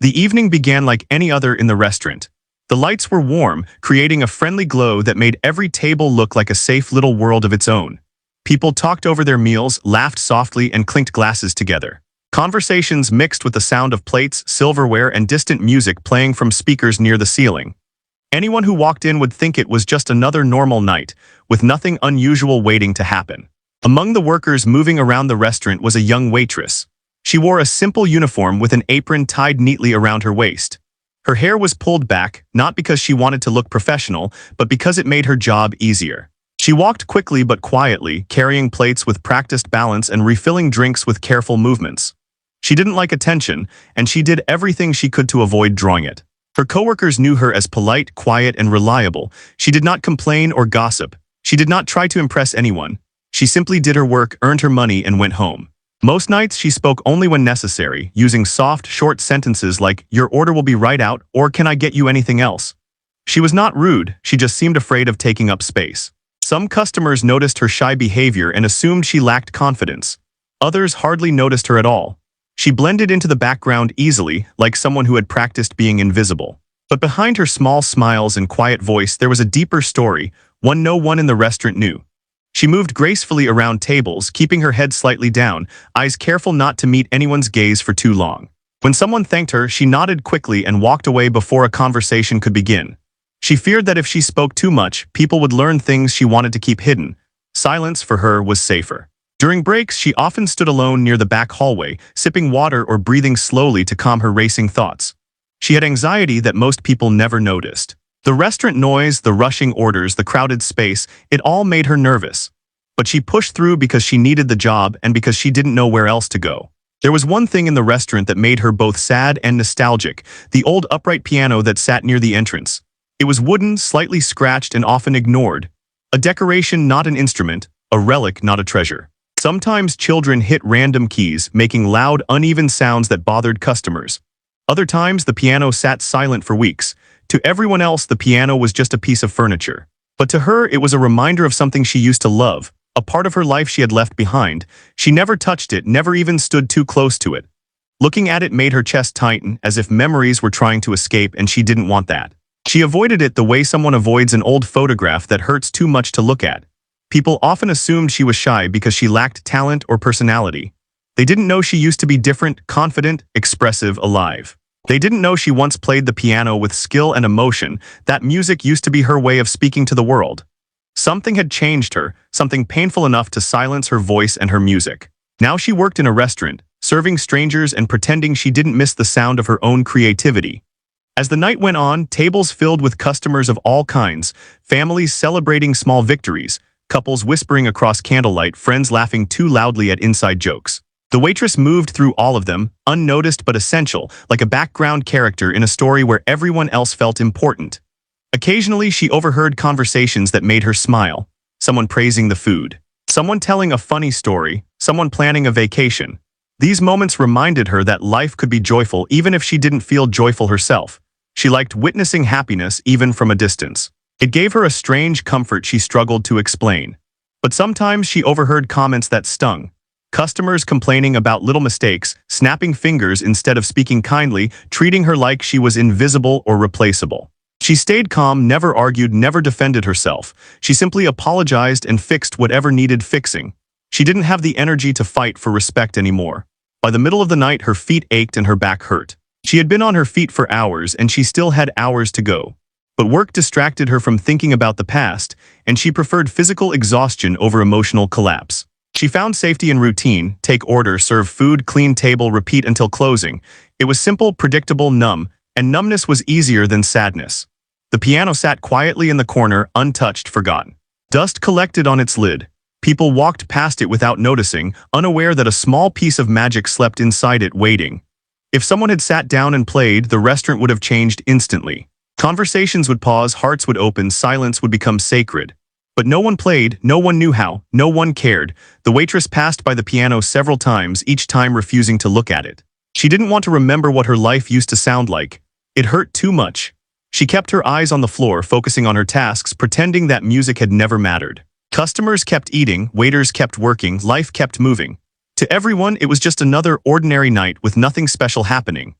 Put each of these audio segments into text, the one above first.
The evening began like any other in the restaurant. The lights were warm, creating a friendly glow that made every table look like a safe little world of its own. People talked over their meals, laughed softly, and clinked glasses together. Conversations mixed with the sound of plates, silverware, and distant music playing from speakers near the ceiling. Anyone who walked in would think it was just another normal night, with nothing unusual waiting to happen. Among the workers moving around the restaurant was a young waitress. She wore a simple uniform with an apron tied neatly around her waist. Her hair was pulled back, not because she wanted to look professional, but because it made her job easier. She walked quickly but quietly, carrying plates with practiced balance and refilling drinks with careful movements. She didn't like attention, and she did everything she could to avoid drawing it. Her coworkers knew her as polite, quiet, and reliable. She did not complain or gossip. She did not try to impress anyone. She simply did her work, earned her money, and went home. Most nights she spoke only when necessary, using soft, short sentences like, "Your order will be right out," or "Can I get you anything else?" She was not rude, she just seemed afraid of taking up space. Some customers noticed her shy behavior and assumed she lacked confidence. Others hardly noticed her at all. She blended into the background easily, like someone who had practiced being invisible. But behind her small smiles and quiet voice there was a deeper story, one no one in the restaurant knew. She moved gracefully around tables, keeping her head slightly down, eyes careful not to meet anyone's gaze for too long. When someone thanked her, she nodded quickly and walked away before a conversation could begin. She feared that if she spoke too much, people would learn things she wanted to keep hidden. Silence for her was safer. During breaks, she often stood alone near the back hallway, sipping water or breathing slowly to calm her racing thoughts. She had anxiety that most people never noticed. The restaurant noise, the rushing orders, the crowded space, it all made her nervous. But she pushed through because she needed the job and because she didn't know where else to go. There was one thing in the restaurant that made her both sad and nostalgic, the old upright piano that sat near the entrance. It was wooden, slightly scratched, and often ignored. A decoration, not an instrument, a relic, not a treasure. Sometimes children hit random keys, making loud, uneven sounds that bothered customers. Other times, the piano sat silent for weeks. To everyone else, the piano was just a piece of furniture. But to her, it was a reminder of something she used to love, a part of her life she had left behind. She never touched it, never even stood too close to it. Looking at it made her chest tighten, as if memories were trying to escape, and she didn't want that. She avoided it the way someone avoids an old photograph that hurts too much to look at. People often assumed she was shy because she lacked talent or personality. They didn't know she used to be different, confident, expressive, alive. They didn't know she once played the piano with skill and emotion, that music used to be her way of speaking to the world. Something had changed her, something painful enough to silence her voice and her music. Now she worked in a restaurant, serving strangers and pretending she didn't miss the sound of her own creativity. As the night went on, tables filled with customers of all kinds, families celebrating small victories, couples whispering across candlelight, friends laughing too loudly at inside jokes. The waitress moved through all of them, unnoticed but essential, like a background character in a story where everyone else felt important. Occasionally, she overheard conversations that made her smile. Someone praising the food, someone telling a funny story, someone planning a vacation. These moments reminded her that life could be joyful even if she didn't feel joyful herself. She liked witnessing happiness even from a distance. It gave her a strange comfort she struggled to explain. But sometimes she overheard comments that stung. Customers complaining about little mistakes, snapping fingers instead of speaking kindly, treating her like she was invisible or replaceable. She stayed calm, never argued, never defended herself. She simply apologized and fixed whatever needed fixing. She didn't have the energy to fight for respect anymore. By the middle of the night, her feet ached and her back hurt. She had been on her feet for hours and she still had hours to go. But work distracted her from thinking about the past, and she preferred physical exhaustion over emotional collapse. She found safety in routine: take order, serve food, clean table, repeat until closing. It was simple, predictable, numb, and numbness was easier than sadness. The piano sat quietly in the corner, untouched, forgotten. Dust collected on its lid. People walked past it without noticing, unaware that a small piece of magic slept inside it, waiting. If someone had sat down and played, the restaurant would have changed instantly. Conversations would pause, hearts would open, silence would become sacred. But no one played, no one knew how, no one cared. The waitress passed by the piano several times, each time refusing to look at it. She didn't want to remember what her life used to sound like. It hurt too much. She kept her eyes on the floor, focusing on her tasks, pretending that music had never mattered. Customers kept eating, waiters kept working, life kept moving. To everyone, it was just another ordinary night with nothing special happening.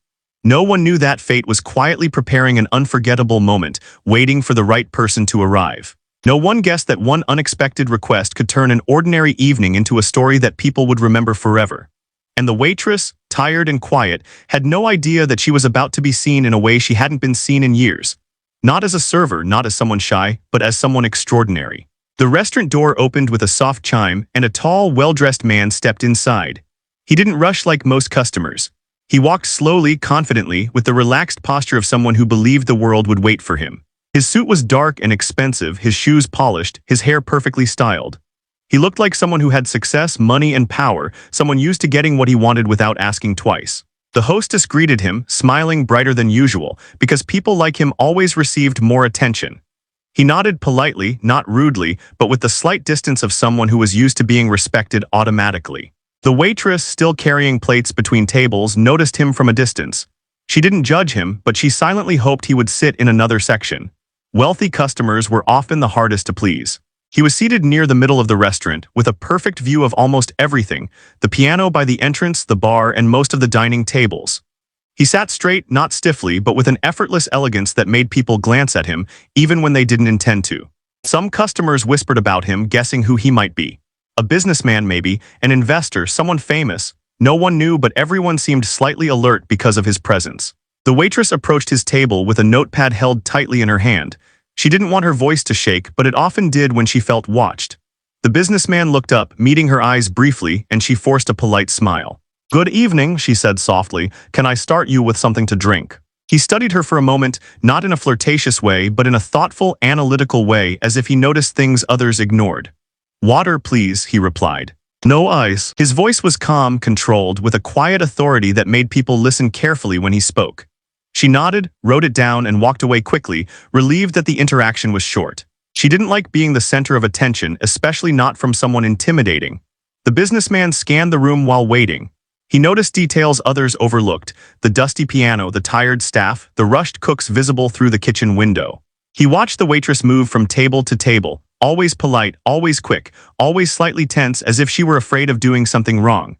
No one knew that fate was quietly preparing an unforgettable moment, waiting for the right person to arrive. No one guessed that one unexpected request could turn an ordinary evening into a story that people would remember forever. And the waitress, tired and quiet, had no idea that she was about to be seen in a way she hadn't been seen in years. Not as a server, not as someone shy, but as someone extraordinary. The restaurant door opened with a soft chime, and a tall, well-dressed man stepped inside. He didn't rush like most customers. He walked slowly, confidently, with the relaxed posture of someone who believed the world would wait for him. His suit was dark and expensive, his shoes polished, his hair perfectly styled. He looked like someone who had success, money, and power, someone used to getting what he wanted without asking twice. The hostess greeted him, smiling brighter than usual, because people like him always received more attention. He nodded politely, not rudely, but with the slight distance of someone who was used to being respected automatically. The waitress, still carrying plates between tables, noticed him from a distance. She didn't judge him, but she silently hoped he would sit in another section. Wealthy customers were often the hardest to please. He was seated near the middle of the restaurant, with a perfect view of almost everything, the piano by the entrance, the bar, and most of the dining tables. He sat straight, not stiffly, but with an effortless elegance that made people glance at him, even when they didn't intend to. Some customers whispered about him, guessing who he might be. A businessman maybe, an investor, someone famous. No one knew, but everyone seemed slightly alert because of his presence. The waitress approached his table with a notepad held tightly in her hand. She didn't want her voice to shake, but it often did when she felt watched. The businessman looked up, meeting her eyes briefly, and she forced a polite smile. "Good evening," she said softly. "Can I start you with something to drink?" He studied her for a moment, not in a flirtatious way, but in a thoughtful, analytical way, as if he noticed things others ignored. "Water, please," he replied. "No ice." His voice was calm, controlled, with a quiet authority that made people listen carefully when he spoke. She nodded, wrote it down, and walked away quickly, relieved that the interaction was short. She didn't like being the center of attention, especially not from someone intimidating. The businessman scanned the room while waiting. He noticed details others overlooked: the dusty piano, the tired staff, the rushed cooks visible through the kitchen window. He watched the waitress move from table to table, always polite, always quick, always slightly tense, as if she were afraid of doing something wrong.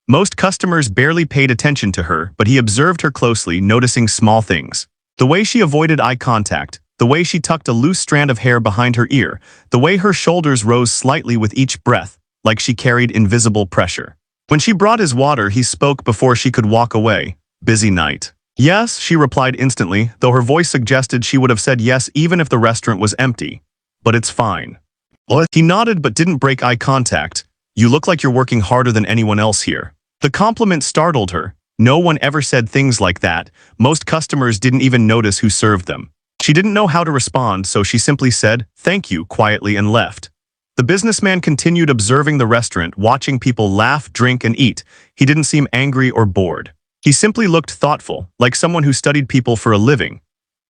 Most customers barely paid attention to her, but he observed her closely, noticing small things. The way she avoided eye contact, the way she tucked a loose strand of hair behind her ear, the way her shoulders rose slightly with each breath, like she carried invisible pressure. When she brought his water, he spoke before she could walk away. "Busy night?" "Yes," she replied instantly, though her voice suggested she would have said yes even if the restaurant was empty. "But it's fine." What? He nodded but didn't break eye contact. "You look like you're working harder than anyone else here." The compliment startled her. No one ever said things like that. Most customers didn't even notice who served them. She didn't know how to respond, so she simply said, "Thank you," quietly, and left. The businessman continued observing the restaurant, watching people laugh, drink, and eat. He didn't seem angry or bored. He simply looked thoughtful, like someone who studied people for a living.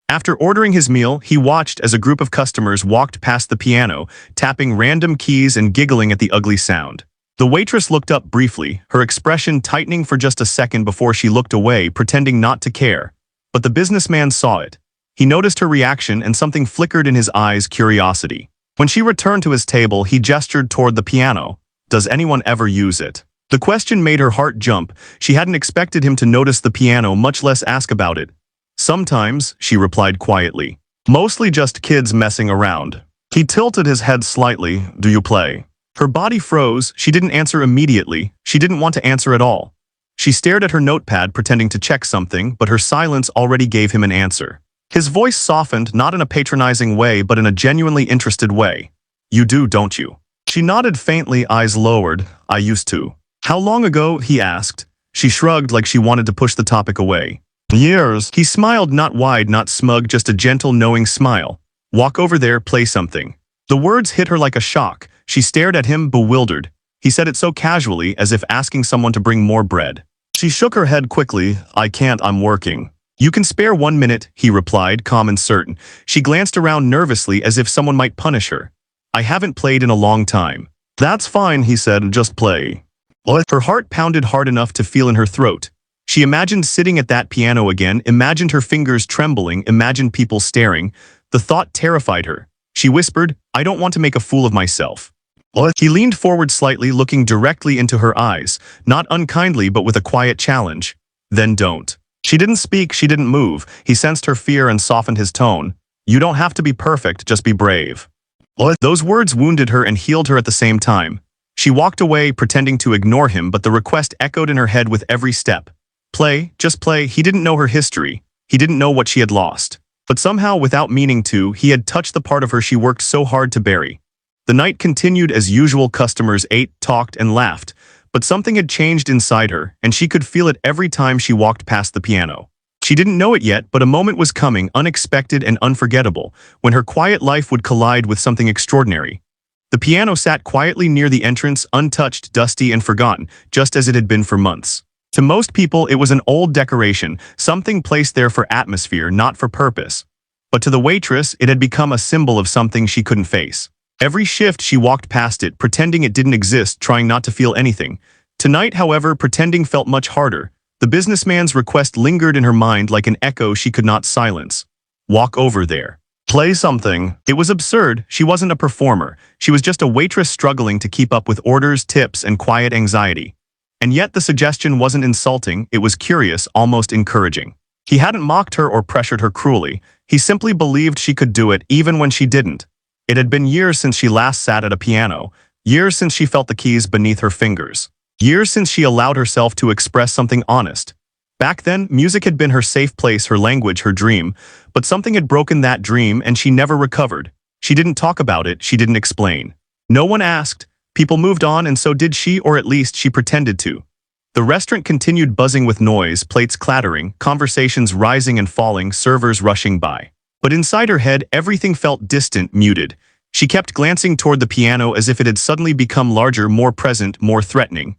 After ordering his meal, he watched as a group of customers walked past the piano, tapping random keys and giggling at the ugly sound. The waitress looked up briefly, her expression tightening for just a second before she looked away, pretending not to care. But the businessman saw it. He noticed her reaction, and something flickered in his eyes: curiosity. When she returned to his table, he gestured toward the piano. "Does anyone ever use it?" The question made her heart jump. She hadn't expected him to notice the piano, much less ask about it. "Sometimes," she replied quietly. "Mostly just kids messing around." He tilted his head slightly. "Do you play?" Her body froze. She didn't answer immediately. She didn't want to answer at all. She stared at her notepad, pretending to check something, but her silence already gave him an answer. His voice softened, not in a patronizing way, but in a genuinely interested way. "You do, don't you?" She nodded faintly, eyes lowered. "I used to." "How long ago?" he asked. She shrugged like she wanted to push the topic away. "Years." He smiled, not wide, not smug, just a gentle, knowing smile. "Walk over there, play something." The words hit her like a shock. She stared at him, bewildered. He said it so casually, as if asking someone to bring more bread. She shook her head quickly. "I can't, I'm working." "You can spare 1 minute," he replied, calm and certain. She glanced around nervously, as if someone might punish her. "I haven't played in a long time." "That's fine," he said, "just play." What? Her heart pounded hard enough to feel in her throat. She imagined sitting at that piano again, imagined her fingers trembling, imagined people staring. The thought terrified her. She whispered, "I don't want to make a fool of myself." What? He leaned forward slightly, looking directly into her eyes, not unkindly but with a quiet challenge. "Then don't." She didn't speak, she didn't move. He sensed her fear and softened his tone. You don't have to be perfect, just be brave. What? Those words wounded her and healed her at the same time. She walked away, pretending to ignore him, but the request echoed in her head with every step. Play, just play. He didn't know her history. He didn't know what she had lost. But somehow, without meaning to, he had touched the part of her she worked so hard to bury. The night continued as usual. Customers ate, talked, and laughed. But something had changed inside her, and she could feel it every time she walked past the piano. She didn't know it yet, but a moment was coming, unexpected and unforgettable, when her quiet life would collide with something extraordinary. The piano sat quietly near the entrance, untouched, dusty, and forgotten, just as it had been for months. To most people, it was an old decoration, something placed there for atmosphere, not for purpose. But to the waitress, it had become a symbol of something she couldn't face. Every shift she walked past it, pretending it didn't exist, trying not to feel anything. Tonight, however, pretending felt much harder. The businessman's request lingered in her mind like an echo she could not silence. Walk over there. Play something. It was absurd. She wasn't a performer. She was just a waitress struggling to keep up with orders, tips, and quiet anxiety. And yet the suggestion wasn't insulting, it was curious, almost encouraging. He hadn't mocked her or pressured her cruelly. He simply believed she could do it even when she didn't. It had been years since she last sat at a piano, years since she felt the keys beneath her fingers, years since she allowed herself to express something honest. Back then, music had been her safe place, her language, her dream, but something had broken that dream and she never recovered. She didn't talk about it, she didn't explain. No one asked. People moved on, and so did she, or at least she pretended to. The restaurant continued buzzing with noise, plates clattering, conversations rising and falling, servers rushing by. But inside her head, everything felt distant, muted. She kept glancing toward the piano as if it had suddenly become larger, more present, more threatening.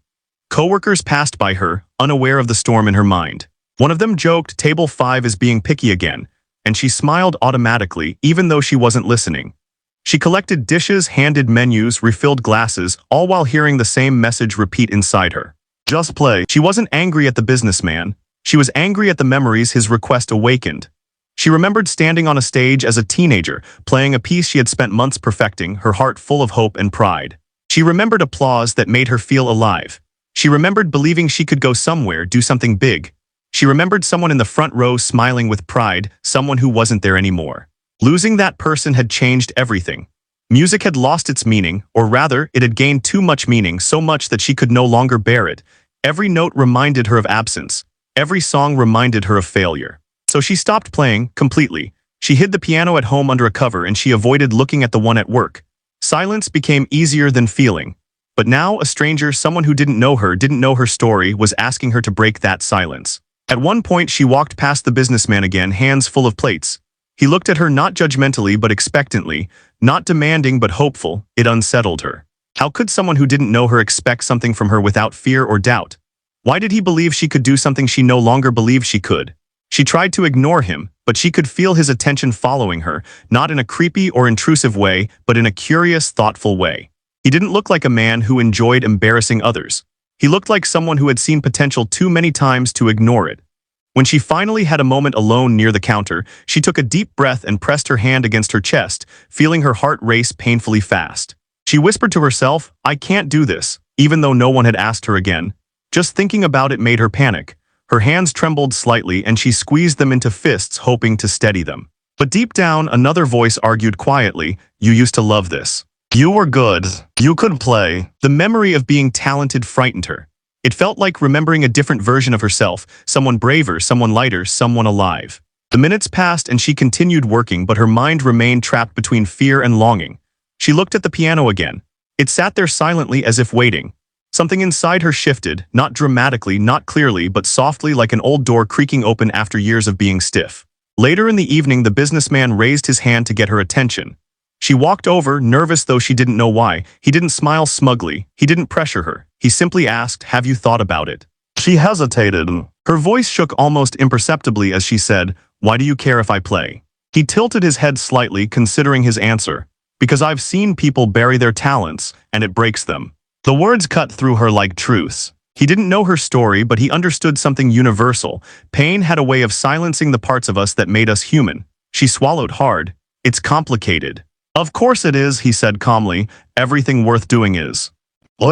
Coworkers passed by her, unaware of the storm in her mind. One of them joked, "Table 5 is being picky again," and she smiled automatically, even though she wasn't listening. She collected dishes, handed menus, refilled glasses, all while hearing the same message repeat inside her. Just play. She wasn't angry at the businessman. She was angry at the memories his request awakened. She remembered standing on a stage as a teenager, playing a piece she had spent months perfecting, her heart full of hope and pride. She remembered applause that made her feel alive. She remembered believing she could go somewhere, do something big. She remembered someone in the front row smiling with pride, someone who wasn't there anymore. Losing that person had changed everything. Music had lost its meaning, or rather, it had gained too much meaning, so much that she could no longer bear it. Every note reminded her of absence. Every song reminded her of failure. So she stopped playing, completely. She hid the piano at home under a cover and she avoided looking at the one at work. Silence became easier than feeling. But now a stranger, someone who didn't know her story, was asking her to break that silence. At one point she walked past the businessman again, hands full of plates. He looked at her not judgmentally but expectantly, not demanding but hopeful. It unsettled her. How could someone who didn't know her expect something from her without fear or doubt? Why did he believe she could do something she no longer believed she could? She tried to ignore him, but she could feel his attention following her, not in a creepy or intrusive way, but in a curious, thoughtful way. He didn't look like a man who enjoyed embarrassing others. He looked like someone who had seen potential too many times to ignore it. When she finally had a moment alone near the counter, she took a deep breath and pressed her hand against her chest, feeling her heart race painfully fast. She whispered to herself, "I can't do this," even though no one had asked her again. Just thinking about it made her panic. Her hands trembled slightly and she squeezed them into fists, hoping to steady them. But deep down, another voice argued quietly, "You used to love this. You were good. You could play." The memory of being talented frightened her. It felt like remembering a different version of herself, someone braver, someone lighter, someone alive. The minutes passed and she continued working, but her mind remained trapped between fear and longing. She looked at the piano again. It sat there silently as if waiting. Something inside her shifted, not dramatically, not clearly, but softly, like an old door creaking open after years of being stiff. Later in the evening, the businessman raised his hand to get her attention. She walked over, nervous though she didn't know why. He didn't smile smugly. He didn't pressure her. He simply asked, "Have you thought about it?" She hesitated. Her voice shook almost imperceptibly as she said, "Why do you care if I play?" He tilted his head slightly, considering his answer. "Because I've seen people bury their talents, and it breaks them." The words cut through her like truths. He didn't know her story, but he understood something universal. Pain had a way of silencing the parts of us that made us human. She swallowed hard. "It's complicated." "Of course it is," he said calmly. "Everything worth doing is."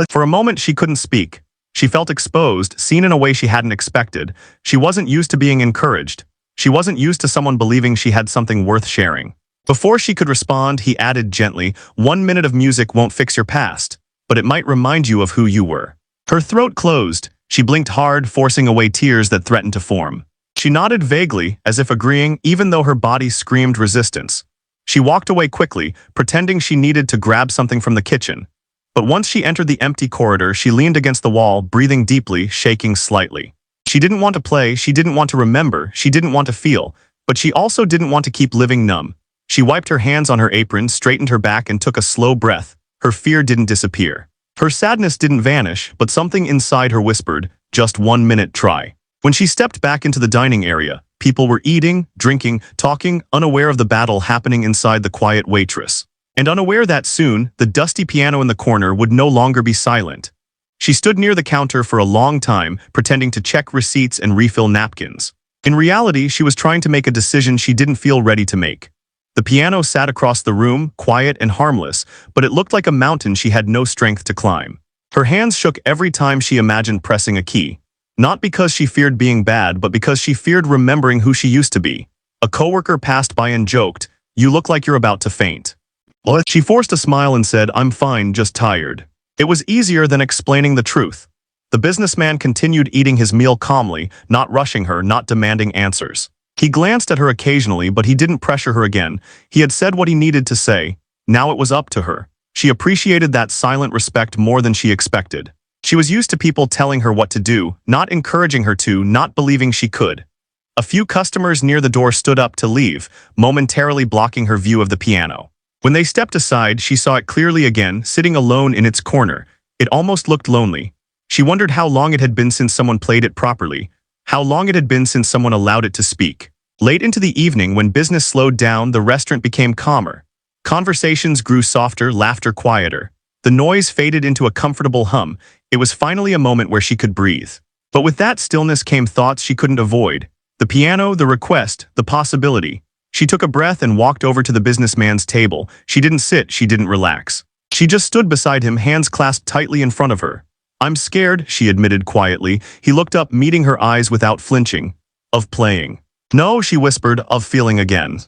For a moment she couldn't speak. She felt exposed, seen in a way she hadn't expected. She wasn't used to being encouraged. She wasn't used to someone believing she had something worth sharing. Before she could respond, he added gently, "1 minute of music won't fix your past, but it might remind you of who you were." Her throat closed. She blinked hard, forcing away tears that threatened to form. She nodded vaguely, as if agreeing, even though her body screamed resistance. She walked away quickly, pretending she needed to grab something from the kitchen. But once she entered the empty corridor, she leaned against the wall, breathing deeply, shaking slightly. She didn't want to play, she didn't want to remember, she didn't want to feel, but she also didn't want to keep living numb. She wiped her hands on her apron, straightened her back, and took a slow breath. Her fear didn't disappear. Her sadness didn't vanish, but something inside her whispered, "Just 1 minute, try." When she stepped back into the dining area, people were eating, drinking, talking, unaware of the battle happening inside the quiet Waitress. And unaware that soon, the dusty piano in the corner would no longer be silent. She stood near the counter for a long time, pretending to check receipts and refill napkins. In reality, she was trying to make a decision she didn't feel ready to make. The piano sat across the room, quiet and harmless, but it looked like a mountain she had no strength to climb. Her hands shook every time she imagined pressing a key. Not because she feared being bad, but because she feared remembering who she used to be. A coworker passed by and joked, "You look like you're about to faint." She forced a smile and said, "I'm fine, just tired." It was easier than explaining the truth. The businessman continued eating his meal calmly, not rushing her, not demanding answers. He glanced at her occasionally, but he didn't pressure her again. He had said what he needed to say. Now it was up to her. She appreciated that silent respect more than she expected. She was used to people telling her what to do, not encouraging her to, not believing she could. A few customers near the door stood up to leave, momentarily blocking her view of the piano. When they stepped aside, she saw it clearly again, sitting alone in its corner. It almost looked lonely. She wondered how long it had been since someone played it properly, how long it had been since someone allowed it to speak. Late into the evening, when business slowed down, the restaurant became calmer. Conversations grew softer, laughter quieter. The noise faded into a comfortable hum. It was finally a moment where she could breathe. But with that stillness came thoughts she couldn't avoid. The piano, the request, the possibility. She took a breath and walked over to the businessman's table. She didn't sit, she didn't relax. She just stood beside him, hands clasped tightly in front of her. "I'm scared," she admitted quietly. He looked up, meeting her eyes without flinching. "Of playing." "No," she whispered, "of feeling again."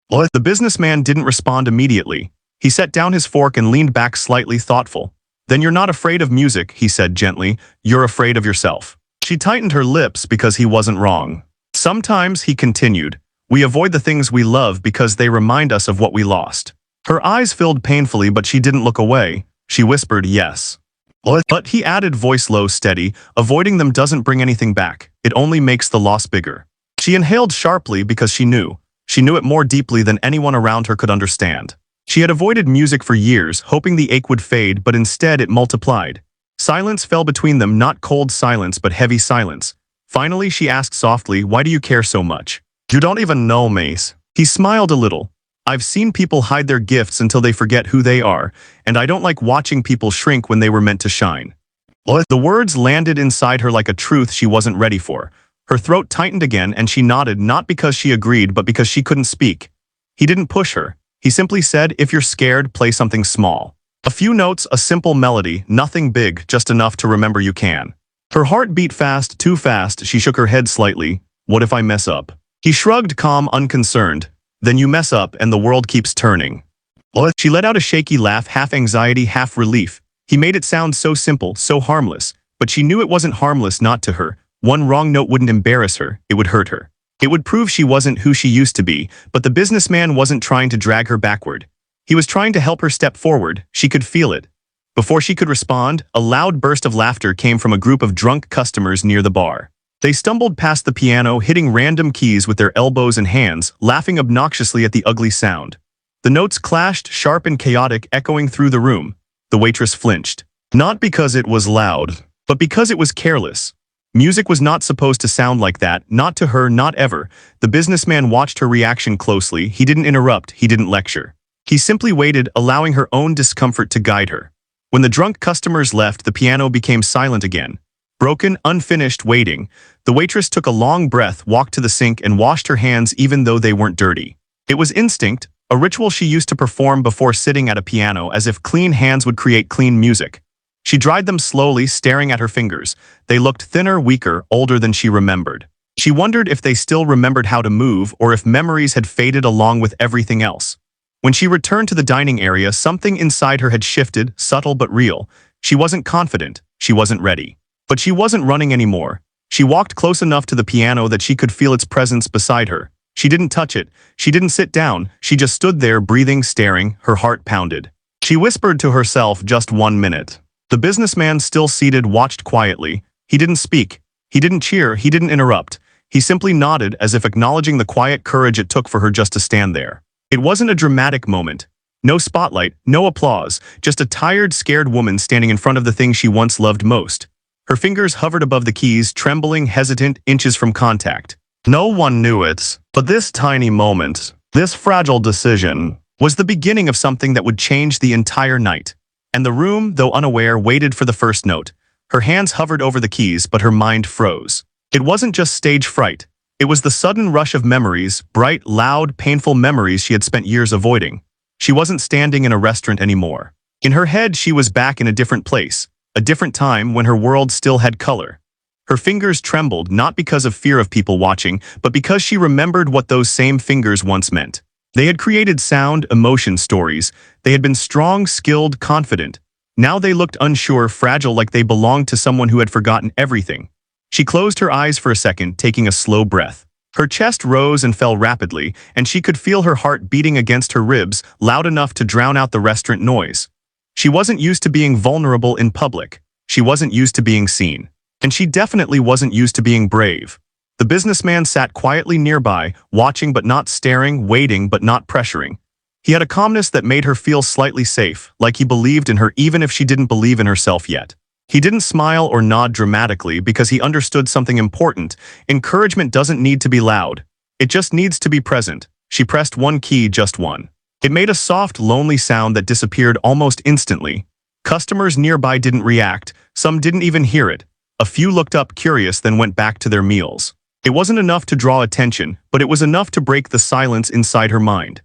The businessman didn't respond immediately. He set down his fork and leaned back slightly, thoughtful. "Then you're not afraid of music," he said gently. "You're afraid of yourself." She tightened her lips because he wasn't wrong. "Sometimes," he continued, "we avoid the things we love because they remind us of what we lost." Her eyes filled painfully, but she didn't look away. She whispered, "Yes." But he added, voice low, steady, "Avoiding them doesn't bring anything back. It only makes the loss bigger." She inhaled sharply because she knew. She knew it more deeply than anyone around her could understand. She had avoided music for years, hoping the ache would fade, but instead it multiplied. Silence fell between them, not cold silence, but heavy silence. Finally, she asked softly, "Why do you care so much?" "You don't even know, Mace." He smiled a little. "I've seen people hide their gifts until they forget who they are, and I don't like watching people shrink when they were meant to shine." The words landed inside her like a truth she wasn't ready for. Her throat tightened again, and she nodded, not because she agreed, but because she couldn't speak. He didn't push her. He simply said, "If you're scared, play something small. A few notes, a simple melody, nothing big, just enough to remember you can." Her heart beat fast, too fast. She shook her head slightly. "What if I mess up?" He shrugged, calm, unconcerned. "Then you mess up and the world keeps turning." She let out a shaky laugh, half anxiety, half relief. He made it sound so simple, so harmless, but she knew it wasn't harmless, not to her. One wrong note wouldn't embarrass her, it would hurt her. It would prove she wasn't who she used to be, but the businessman wasn't trying to drag her backward. He was trying to help her step forward. She could feel it. Before she could respond, a loud burst of laughter came from a group of drunk customers near the bar. They stumbled past the piano, hitting random keys with their elbows and hands, laughing obnoxiously at the ugly sound. The notes clashed, sharp and chaotic, echoing through the room. The waitress flinched. Not because it was loud, but because it was careless. Music was not supposed to sound like that, not to her, not ever. The businessman watched her reaction closely. He didn't interrupt, he didn't lecture. He simply waited, allowing her own discomfort to guide her. When the drunk customers left, the piano became silent again. Broken, unfinished, waiting. The waitress took a long breath, walked to the sink, and washed her hands even though they weren't dirty. It was instinct, a ritual she used to perform before sitting at a piano, as if clean hands would create clean music. She dried them slowly, staring at her fingers. They looked thinner, weaker, older than she remembered. She wondered if they still remembered how to move or if memories had faded along with everything else. When she returned to the dining area, something inside her had shifted, subtle but real. She wasn't confident. She wasn't ready. But she wasn't running anymore. She walked close enough to the piano that she could feel its presence beside her. She didn't touch it. She didn't sit down. She just stood there, breathing, staring. Her heart pounded. She whispered to herself, "Just 1 minute." The businessman, still seated, watched quietly. He didn't speak. He didn't cheer. He didn't interrupt. He simply nodded, as if acknowledging the quiet courage it took for her just to stand there. It wasn't a dramatic moment. No spotlight, no applause, just a tired, scared woman standing in front of the thing she once loved most. Her fingers hovered above the keys, trembling, hesitant, inches from contact. No one knew it, but this tiny moment, this fragile decision, was the beginning of something that would change the entire night. And the room, though unaware, waited for the first note. Her hands hovered over the keys, but her mind froze. It wasn't just stage fright. It was the sudden rush of memories, bright, loud, painful memories she had spent years avoiding. She wasn't standing in a restaurant anymore. In her head, she was back in a different place, a different time when her world still had color. Her fingers trembled, not because of fear of people watching, but because she remembered what those same fingers once meant. They had created sound, emotion, stories. They had been strong, skilled, confident. Now they looked unsure, fragile, like they belonged to someone who had forgotten everything. She closed her eyes for a second, taking a slow breath. Her chest rose and fell rapidly, and she could feel her heart beating against her ribs, loud enough to drown out the restaurant noise. She wasn't used to being vulnerable in public. She wasn't used to being seen. And she definitely wasn't used to being brave. The businessman sat quietly nearby, watching but not staring, waiting but not pressuring. He had a calmness that made her feel slightly safe, like he believed in her even if she didn't believe in herself yet. He didn't smile or nod dramatically because he understood something important. Encouragement doesn't need to be loud. It just needs to be present. She pressed one key, just one. It made a soft, lonely sound that disappeared almost instantly. Customers nearby didn't react. Some didn't even hear it. A few looked up curious, then went back to their meals. It wasn't enough to draw attention, but it was enough to break the silence inside her mind.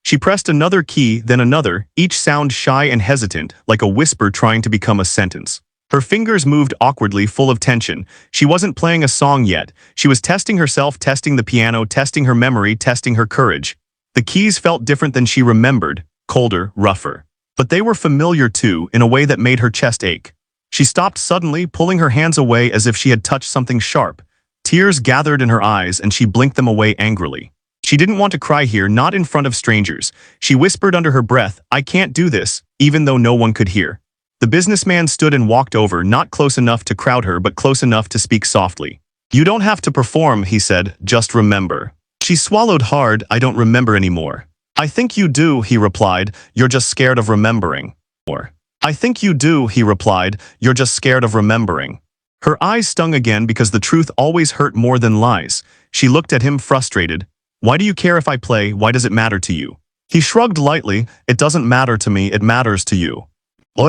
She pressed another key, then another, each sound shy and hesitant, like a whisper trying to become a sentence. Her fingers moved awkwardly, full of tension. She wasn't playing a song yet. She was testing herself, testing the piano, testing her memory, testing her courage. The keys felt different than she remembered, colder, rougher. But they were familiar too, in a way that made her chest ache. She stopped suddenly, pulling her hands away as if she had touched something sharp. Tears gathered in her eyes and she blinked them away angrily. She didn't want to cry here, not in front of strangers. She whispered under her breath, "I can't do this," even though no one could hear. The businessman stood and walked over, not close enough to crowd her, but close enough to speak softly. "You don't have to perform," he said, "just remember." She swallowed hard. "I don't remember anymore." "I think you do," he replied. "You're just scared of remembering." Or, "I think you do," he replied. "You're just scared of remembering." Her eyes stung again because the truth always hurt more than lies. She looked at him, frustrated. "Why do you care if I play? Why does it matter to you?" He shrugged lightly. "It doesn't matter to me, it matters to you."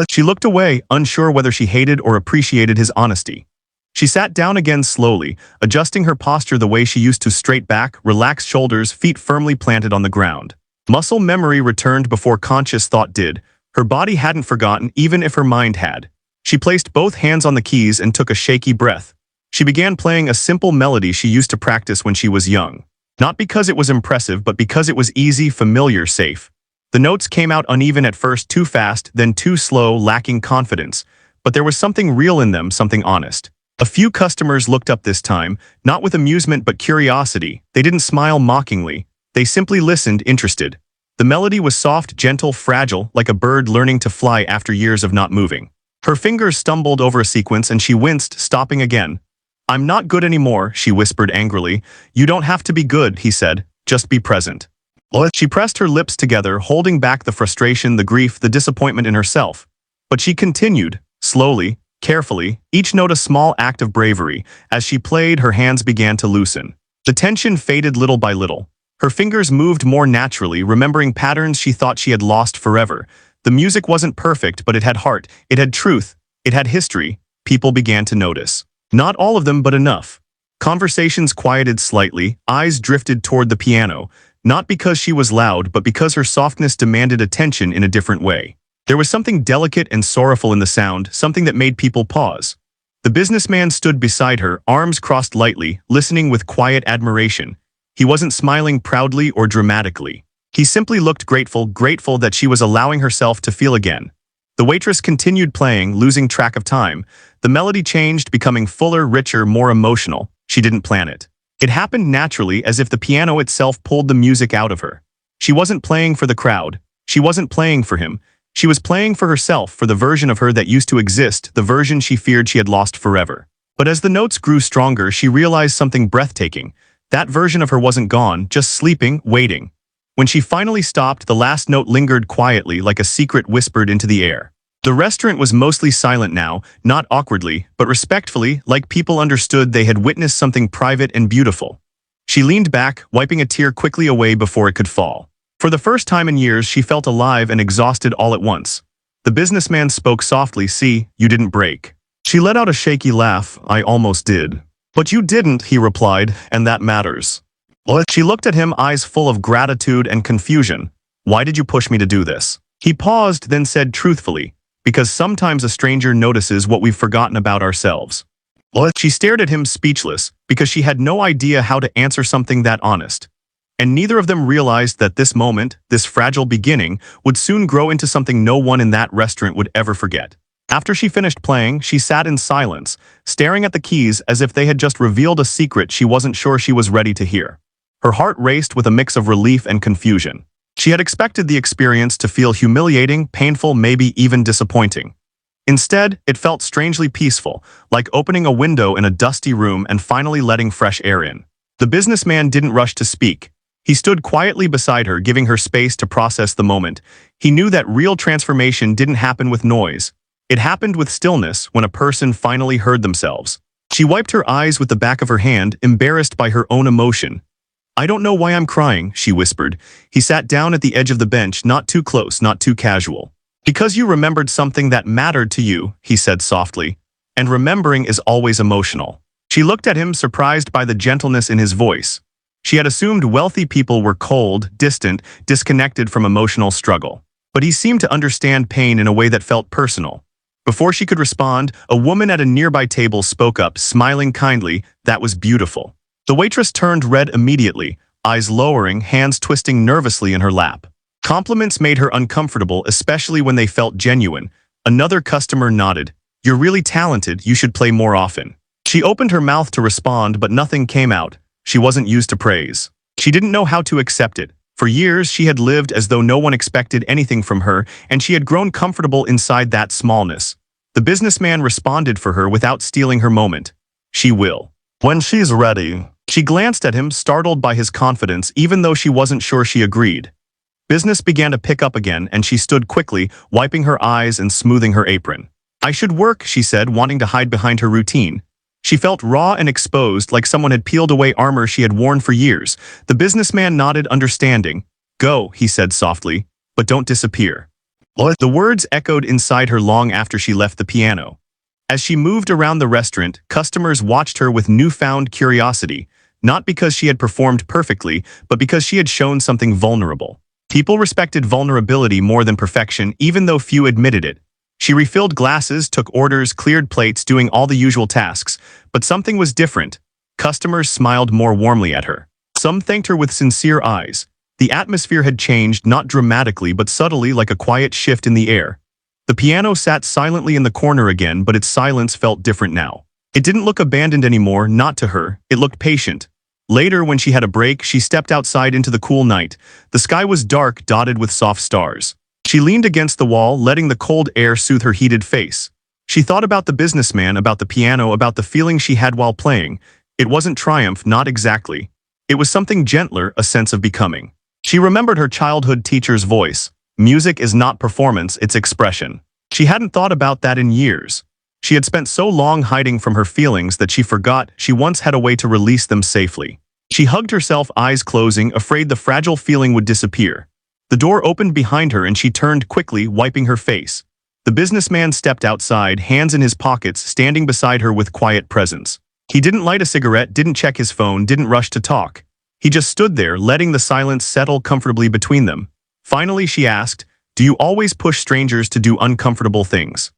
She looked away, unsure whether she hated or appreciated his honesty. She sat down again slowly, adjusting her posture the way she used to, straight back, relaxed shoulders, feet firmly planted on the ground. Muscle memory returned before conscious thought did. Her body hadn't forgotten, even if her mind had. She placed both hands on the keys and took a shaky breath. She began playing a simple melody she used to practice when she was young. Not because it was impressive, but because it was easy, familiar, safe. The notes came out uneven at first, too fast, then too slow, lacking confidence. But there was something real in them, something honest. A few customers looked up this time, not with amusement but curiosity. They didn't smile mockingly. They simply listened, interested. The melody was soft, gentle, fragile, like a bird learning to fly after years of not moving. Her fingers stumbled over a sequence and she winced, stopping again. "I'm not good anymore," she whispered angrily. "You don't have to be good," he said. "Just be present." She pressed her lips together, holding back the frustration, the grief, the disappointment in herself. But she continued, slowly, carefully, each note a small act of bravery. As she played, her hands began to loosen. The tension faded little by little. Her fingers moved more naturally, remembering patterns she thought she had lost forever. The music wasn't perfect, but it had heart, it had truth, it had history. People began to notice. Not all of them, but enough. Conversations quieted slightly, eyes drifted toward the piano. Not because she was loud, but because her softness demanded attention in a different way. There was something delicate and sorrowful in the sound, something that made people pause. The businessman stood beside her, arms crossed lightly, listening with quiet admiration. He wasn't smiling proudly or dramatically. He simply looked grateful, grateful that she was allowing herself to feel again. The waitress continued playing, losing track of time. The melody changed, becoming fuller, richer, more emotional. She didn't plan it. It happened naturally, as if the piano itself pulled the music out of her. She wasn't playing for the crowd. She wasn't playing for him. She was playing for herself, for the version of her that used to exist, the version she feared she had lost forever. But as the notes grew stronger, she realized something breathtaking. That version of her wasn't gone, just sleeping, waiting. When she finally stopped, the last note lingered quietly, like a secret whispered into the air. The restaurant was mostly silent now, not awkwardly, but respectfully, like people understood they had witnessed something private and beautiful. She leaned back, wiping a tear quickly away before it could fall. For the first time in years, she felt alive and exhausted all at once. The businessman spoke softly. "See, you didn't break." She let out a shaky laugh. "I almost did." "But you didn't," he replied, "and that matters." She looked at him, eyes full of gratitude and confusion. "Why did you push me to do this?" He paused, then said truthfully, "Because sometimes a stranger notices what we've forgotten about ourselves." She stared at him speechless, because she had no idea how to answer something that honest. And neither of them realized that this moment, this fragile beginning, would soon grow into something no one in that restaurant would ever forget. After she finished playing, she sat in silence, staring at the keys as if they had just revealed a secret she wasn't sure she was ready to hear. Her heart raced with a mix of relief and confusion. She had expected the experience to feel humiliating, painful, maybe even disappointing. Instead, it felt strangely peaceful, like opening a window in a dusty room and finally letting fresh air in. The businessman didn't rush to speak. He stood quietly beside her, giving her space to process the moment. He knew that real transformation didn't happen with noise. It happened with stillness, when a person finally heard themselves. She wiped her eyes with the back of her hand, embarrassed by her own emotion. "I don't know why I'm crying," she whispered. He sat down at the edge of the bench, not too close, not too casual. "Because you remembered something that mattered to you," he said softly. "And remembering is always emotional." She looked at him, surprised by the gentleness in his voice. She had assumed wealthy people were cold, distant, disconnected from emotional struggle. But he seemed to understand pain in a way that felt personal. Before she could respond, a woman at a nearby table spoke up, smiling kindly. "That was beautiful." The waitress turned red immediately, eyes lowering, hands twisting nervously in her lap. Compliments made her uncomfortable, especially when they felt genuine. Another customer nodded. "You're really talented, you should play more often." She opened her mouth to respond, but nothing came out. She wasn't used to praise. She didn't know how to accept it. For years, she had lived as though no one expected anything from her, and she had grown comfortable inside that smallness. The businessman responded for her without stealing her moment. "She will. When she's ready." She glanced at him, startled by his confidence, even though she wasn't sure she agreed. Business began to pick up again, and she stood quickly, wiping her eyes and smoothing her apron. "I should work," she said, wanting to hide behind her routine. She felt raw and exposed, like someone had peeled away armor she had worn for years. The businessman nodded, understanding. "Go," he said softly, "but don't disappear." The words echoed inside her long after she left the piano. As she moved around the restaurant, customers watched her with newfound curiosity, not because she had performed perfectly, but because she had shown something vulnerable. People respected vulnerability more than perfection, even though few admitted it. She refilled glasses, took orders, cleared plates, doing all the usual tasks, but something was different. Customers smiled more warmly at her. Some thanked her with sincere eyes. The atmosphere had changed, not dramatically, but subtly, like a quiet shift in the air. The piano sat silently in the corner again, but its silence felt different now. It didn't look abandoned anymore, not to her. It looked patient. Later, when she had a break, she stepped outside into the cool night. The sky was dark, dotted with soft stars. She leaned against the wall, letting the cold air soothe her heated face. She thought about the businessman, about the piano, about the feeling she had while playing. It wasn't triumph, not exactly. It was something gentler, a sense of becoming. She remembered her childhood teacher's voice. Music is not performance, it's expression. She hadn't thought about that in years. She had spent so long hiding from her feelings that she forgot she once had a way to release them safely. She hugged herself, eyes closing, afraid the fragile feeling would disappear. The door opened behind her and she turned quickly, wiping her face. The businessman stepped outside, hands in his pockets, standing beside her with quiet presence. He didn't light a cigarette, didn't check his phone, didn't rush to talk. He just stood there, letting the silence settle comfortably between them. Finally, she asked, Do you always push strangers to do uncomfortable things?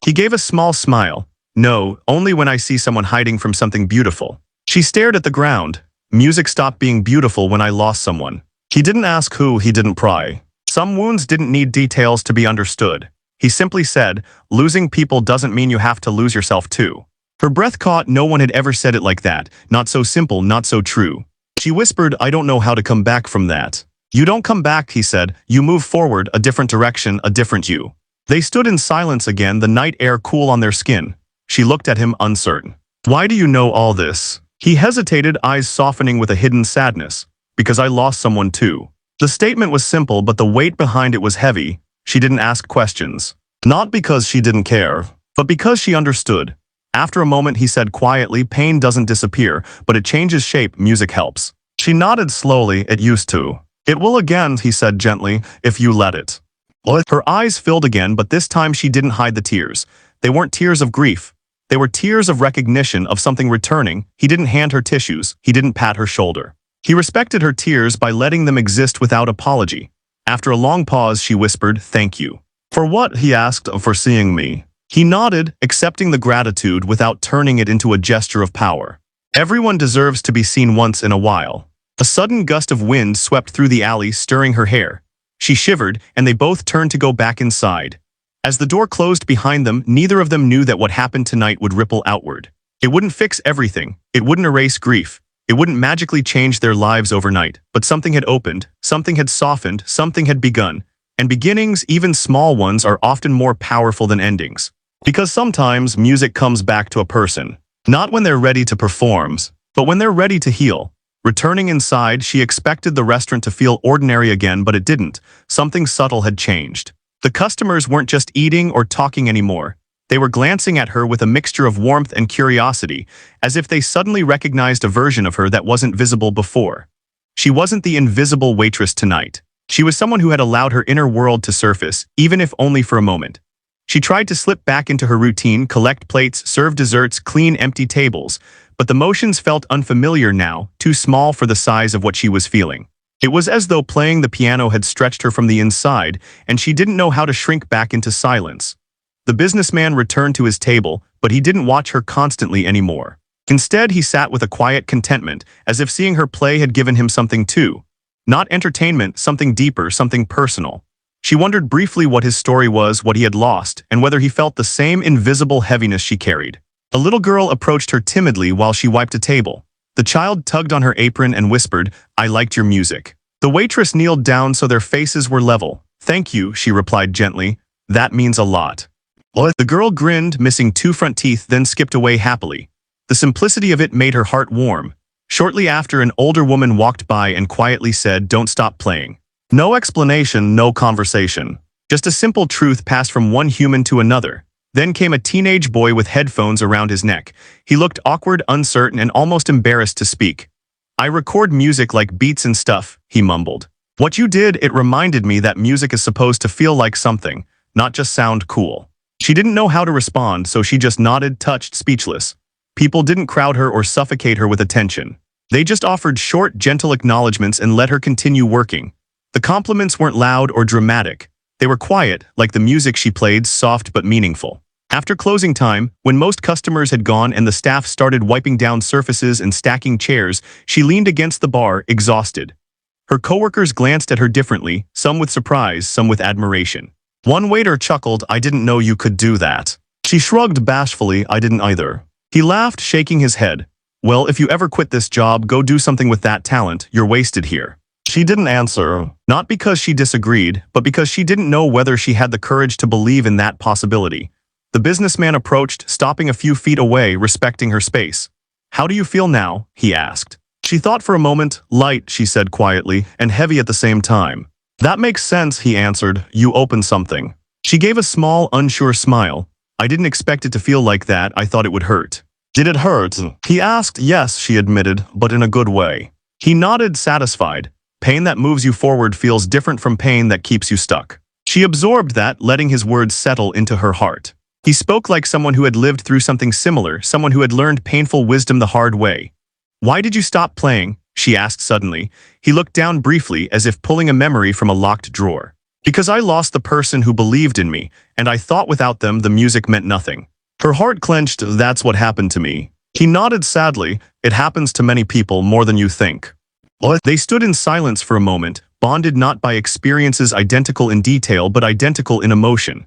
He gave a small smile. No, only when I see someone hiding from something beautiful. She stared at the ground. Music stopped being beautiful when I lost someone. He didn't ask who, he didn't pry. Some wounds didn't need details to be understood. He simply said, losing people doesn't mean you have to lose yourself too. Her breath caught. No one had ever said it like that. Not so simple, not so true. She whispered, I don't know how to come back from that. You don't come back, he said. You move forward, a different direction, a different you. They stood in silence again, the night air cool on their skin. She looked at him, uncertain. Why do you know all this? He hesitated, eyes softening with a hidden sadness. Because I lost someone too. The statement was simple, but the weight behind it was heavy. She didn't ask questions. Not because she didn't care, but because she understood. After a moment, he said quietly, pain doesn't disappear, but it changes shape. Music helps. She nodded slowly. It used to. It will again, he said gently, if you let it. Her eyes filled again, but this time she didn't hide the tears. They weren't tears of grief. They were tears of recognition, of something returning. He didn't hand her tissues. He didn't pat her shoulder. He respected her tears by letting them exist without apology. After a long pause, she whispered, thank you. For what? He asked. For seeing me. He nodded, accepting the gratitude without turning it into a gesture of power. Everyone deserves to be seen once in a while. A sudden gust of wind swept through the alley, stirring her hair. She shivered, and they both turned to go back inside. As the door closed behind them, neither of them knew that what happened tonight would ripple outward. It wouldn't fix everything. It wouldn't erase grief. It wouldn't magically change their lives overnight. But something had opened, something had softened, something had begun. And beginnings, even small ones, are often more powerful than endings. Because sometimes music comes back to a person. Not when they're ready to perform, but when they're ready to heal. Returning inside, she expected the restaurant to feel ordinary again, but it didn't. Something subtle had changed. The customers weren't just eating or talking anymore. They were glancing at her with a mixture of warmth and curiosity, as if they suddenly recognized a version of her that wasn't visible before. She wasn't the invisible waitress tonight. She was someone who had allowed her inner world to surface, even if only for a moment. She tried to slip back into her routine, collect plates, serve desserts, clean empty tables, but the motions felt unfamiliar now, too small for the size of what she was feeling. It was as though playing the piano had stretched her from the inside, and she didn't know how to shrink back into silence. The businessman returned to his table, but he didn't watch her constantly anymore. Instead, he sat with a quiet contentment, as if seeing her play had given him something too. Not entertainment, something deeper, something personal. She wondered briefly what his story was, what he had lost, and whether he felt the same invisible heaviness she carried. A little girl approached her timidly while she wiped a table. The child tugged on her apron and whispered, I liked your music. The waitress kneeled down so their faces were level. Thank you, she replied gently. That means a lot. The girl grinned, missing 2 front teeth, then skipped away happily. The simplicity of it made her heart warm. Shortly after, an older woman walked by and quietly said, don't stop playing. No explanation, no conversation. Just a simple truth passed from one human to another. Then came a teenage boy with headphones around his neck. He looked awkward, uncertain, and almost embarrassed to speak. I record music like beats and stuff, he mumbled. What you did, it reminded me that music is supposed to feel like something, not just sound cool. She didn't know how to respond, so she just nodded, touched, speechless. People didn't crowd her or suffocate her with attention. They just offered short, gentle acknowledgments and let her continue working. The compliments weren't loud or dramatic. They were quiet, like the music she played, soft but meaningful. After closing time, when most customers had gone and the staff started wiping down surfaces and stacking chairs, she leaned against the bar, exhausted. Her coworkers glanced at her differently, some with surprise, some with admiration. One waiter chuckled, I didn't know you could do that. She shrugged bashfully, I didn't either. He laughed, shaking his head. Well, if you ever quit this job, go do something with that talent, you're wasted here. She didn't answer, not because she disagreed, but because she didn't know whether she had the courage to believe in that possibility. The businessman approached, stopping a few feet away, respecting her space. How do you feel now? He asked. She thought for a moment. Light, she said quietly, and heavy at the same time. That makes sense, he answered. You opened something. She gave a small, unsure smile. I didn't expect it to feel like that. I thought it would hurt. Did it hurt? He asked. Yes, she admitted, but in a good way. He nodded, satisfied. Pain that moves you forward feels different from pain that keeps you stuck. She absorbed that, letting his words settle into her heart. He spoke like someone who had lived through something similar, someone who had learned painful wisdom the hard way. Why did you stop playing? She asked suddenly. He looked down briefly, as if pulling a memory from a locked drawer. Because I lost the person who believed in me, and I thought without them the music meant nothing. Her heart clenched. That's what happened to me. He nodded sadly. It happens to many people more than you think. They stood in silence for a moment, bonded not by experiences identical in detail but identical in emotion.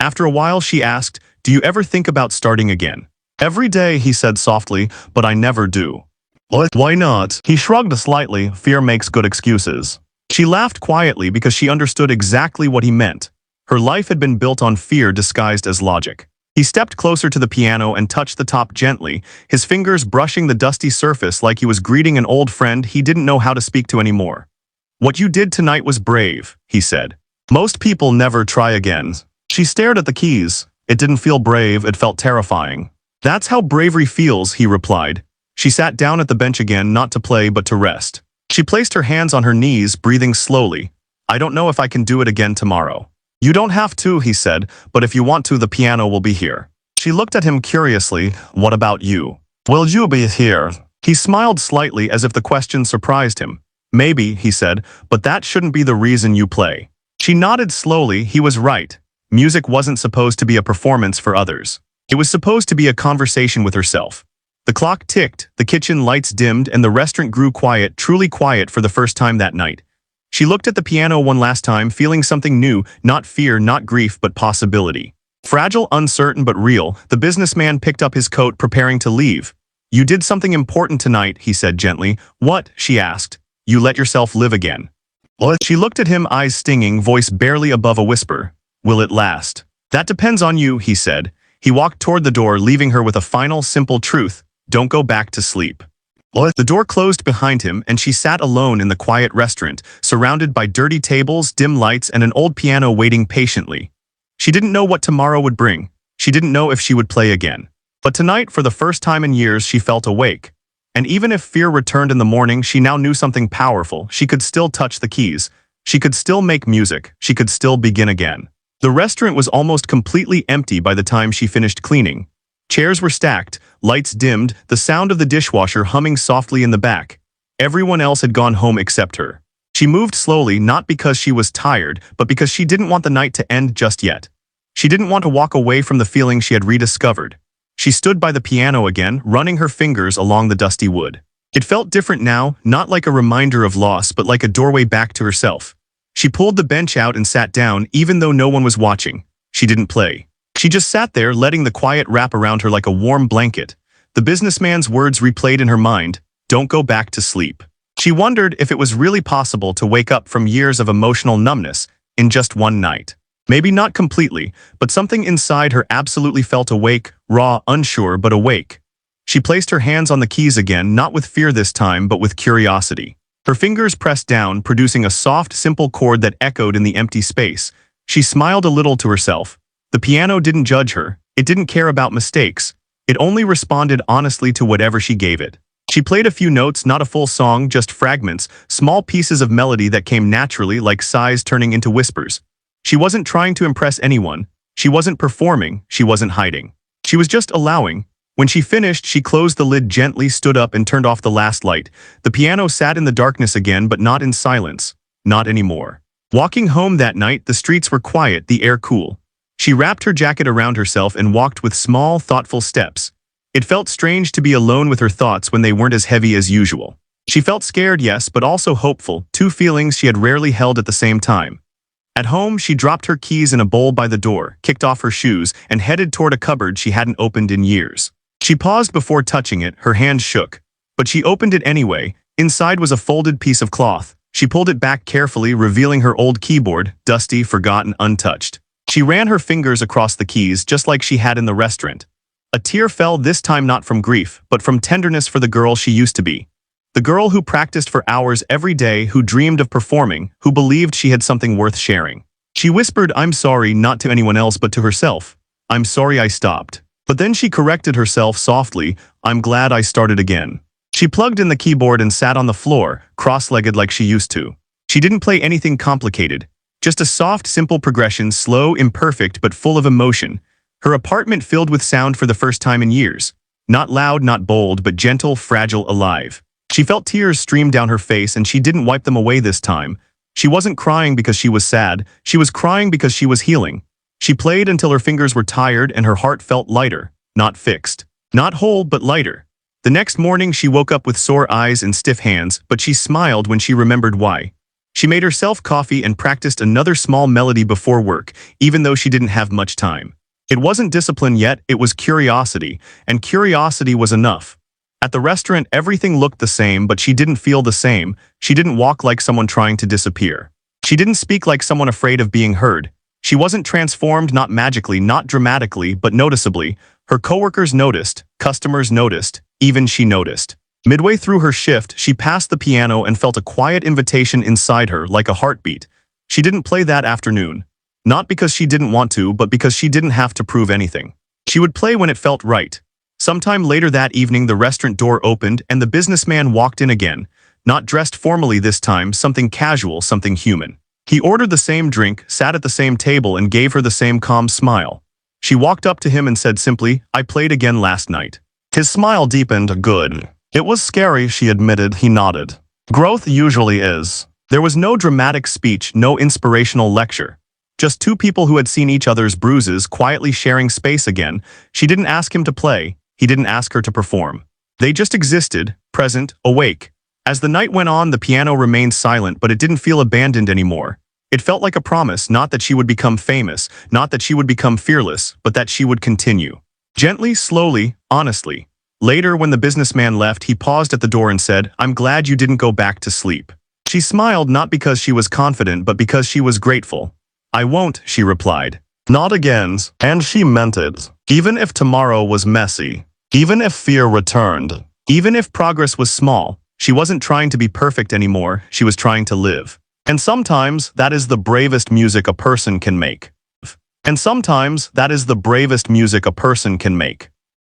After a while she asked, "Do you ever think about starting again?" "Every day," he said softly, "but I never do." "Why not?" He shrugged slightly. "Fear makes good excuses." She laughed quietly because she understood exactly what he meant. Her life had been built on fear disguised as logic. He stepped closer to the piano and touched the top gently, his fingers brushing the dusty surface like he was greeting an old friend he didn't know how to speak to anymore. "What you did tonight was brave," he said. "Most people never try again." She stared at the keys. It didn't feel brave, it felt terrifying. "That's how bravery feels," he replied. She sat down at the bench again, not to play but to rest. She placed her hands on her knees, breathing slowly. "I don't know if I can do it again tomorrow." "You don't have to," he said, "but if you want to, the piano will be here." She looked at him curiously. "What about you? Will you be here?" He smiled slightly as if the question surprised him. "Maybe," he said, "but that shouldn't be the reason you play." She nodded slowly. He was right. Music wasn't supposed to be a performance for others. It was supposed to be a conversation with herself. The clock ticked, the kitchen lights dimmed, and the restaurant grew quiet, truly quiet for the first time that night. She looked at the piano one last time, feeling something new, not fear, not grief, but possibility. Fragile, uncertain, but real, the businessman picked up his coat, preparing to leave. "You did something important tonight," he said gently. "What?" she asked. "You let yourself live again." "What?" She looked at him, eyes stinging, voice barely above a whisper. "Will it last?" "That depends on you," he said. He walked toward the door, leaving her with a final, simple truth. "Don't go back to sleep." The door closed behind him, and she sat alone in the quiet restaurant, surrounded by dirty tables, dim lights, and an old piano waiting patiently. She didn't know what tomorrow would bring. She didn't know if she would play again. But tonight, for the first time in years, she felt awake. And even if fear returned in the morning, she now knew something powerful. She could still touch the keys. She could still make music. She could still begin again. The restaurant was almost completely empty by the time she finished cleaning. Chairs were stacked, lights dimmed, the sound of the dishwasher humming softly in the back. Everyone else had gone home except her. She moved slowly, not because she was tired, but because she didn't want the night to end just yet. She didn't want to walk away from the feeling she had rediscovered. She stood by the piano again, running her fingers along the dusty wood. It felt different now, not like a reminder of loss, but like a doorway back to herself. She pulled the bench out and sat down, even though no one was watching. She didn't play. She just sat there, letting the quiet wrap around her like a warm blanket. The businessman's words replayed in her mind, "Don't go back to sleep." She wondered if it was really possible to wake up from years of emotional numbness in just one night. Maybe not completely, but something inside her absolutely felt awake, raw, unsure, but awake. She placed her hands on the keys again, not with fear this time, but with curiosity. Her fingers pressed down, producing a soft, simple chord that echoed in the empty space. She smiled a little to herself. The piano didn't judge her. It didn't care about mistakes. It only responded honestly to whatever she gave it. She played a few notes, not a full song, just fragments, small pieces of melody that came naturally, like sighs turning into whispers. She wasn't trying to impress anyone. She wasn't performing. She wasn't hiding. She was just allowing. When she finished, she closed the lid gently, stood up, and turned off the last light. The piano sat in the darkness again, but not in silence. Not anymore. Walking home that night, the streets were quiet, the air cool. She wrapped her jacket around herself and walked with small, thoughtful steps. It felt strange to be alone with her thoughts when they weren't as heavy as usual. She felt scared, yes, but also hopeful, two feelings she had rarely held at the same time. At home, she dropped her keys in a bowl by the door, kicked off her shoes, and headed toward a cupboard she hadn't opened in years. She paused before touching it, her hand shook. But she opened it anyway. Inside was a folded piece of cloth. She pulled it back carefully, revealing her old keyboard, dusty, forgotten, untouched. She ran her fingers across the keys, just like she had in the restaurant. A tear fell, this time not from grief, but from tenderness for the girl she used to be. The girl who practiced for hours every day, who dreamed of performing, who believed she had something worth sharing. She whispered, "I'm sorry," not to anyone else but to herself. "I'm sorry I stopped." But then she corrected herself softly, "I'm glad I started again." She plugged in the keyboard and sat on the floor, cross-legged like she used to. She didn't play anything complicated. Just a soft, simple progression, slow, imperfect, but full of emotion. Her apartment filled with sound for the first time in years. Not loud, not bold, but gentle, fragile, alive. She felt tears stream down her face, and she didn't wipe them away this time. She wasn't crying because she was sad, she was crying because she was healing. She played until her fingers were tired and her heart felt lighter, not fixed. Not whole, but lighter. The next morning she woke up with sore eyes and stiff hands, but she smiled when she remembered why. She made herself coffee and practiced another small melody before work, even though she didn't have much time. It wasn't discipline yet, it was curiosity, and curiosity was enough. At the restaurant, everything looked the same, but she didn't feel the same. She didn't walk like someone trying to disappear. She didn't speak like someone afraid of being heard. She wasn't transformed, not magically, not dramatically, but noticeably. Her coworkers noticed, customers noticed, even she noticed. Midway through her shift, she passed the piano and felt a quiet invitation inside her, like a heartbeat. She didn't play that afternoon. Not because she didn't want to, but because she didn't have to prove anything. She would play when it felt right. Sometime later that evening, the restaurant door opened and the businessman walked in again. Not dressed formally this time, something casual, something human. He ordered the same drink, sat at the same table, and gave her the same calm smile. She walked up to him and said simply, "I played again last night." His smile deepened. "Good." "It was scary," she admitted. He nodded. "Growth usually is." There was no dramatic speech, no inspirational lecture. Just two people who had seen each other's bruises quietly sharing space again. She didn't ask him to play. He didn't ask her to perform. They just existed, present, awake. As the night went on, the piano remained silent, but it didn't feel abandoned anymore. It felt like a promise, not that she would become famous, not that she would become fearless, but that she would continue. Gently, slowly, honestly. Later, when the businessman left, he paused at the door and said, "I'm glad you didn't go back to sleep." She smiled, not because she was confident, but because she was grateful. "I won't," she replied. "Not again." And she meant it. Even if tomorrow was messy. Even if fear returned. Even if progress was small. She wasn't trying to be perfect anymore, she was trying to live. And sometimes, that is the bravest music a person can make. And sometimes, that is the bravest music a person can make.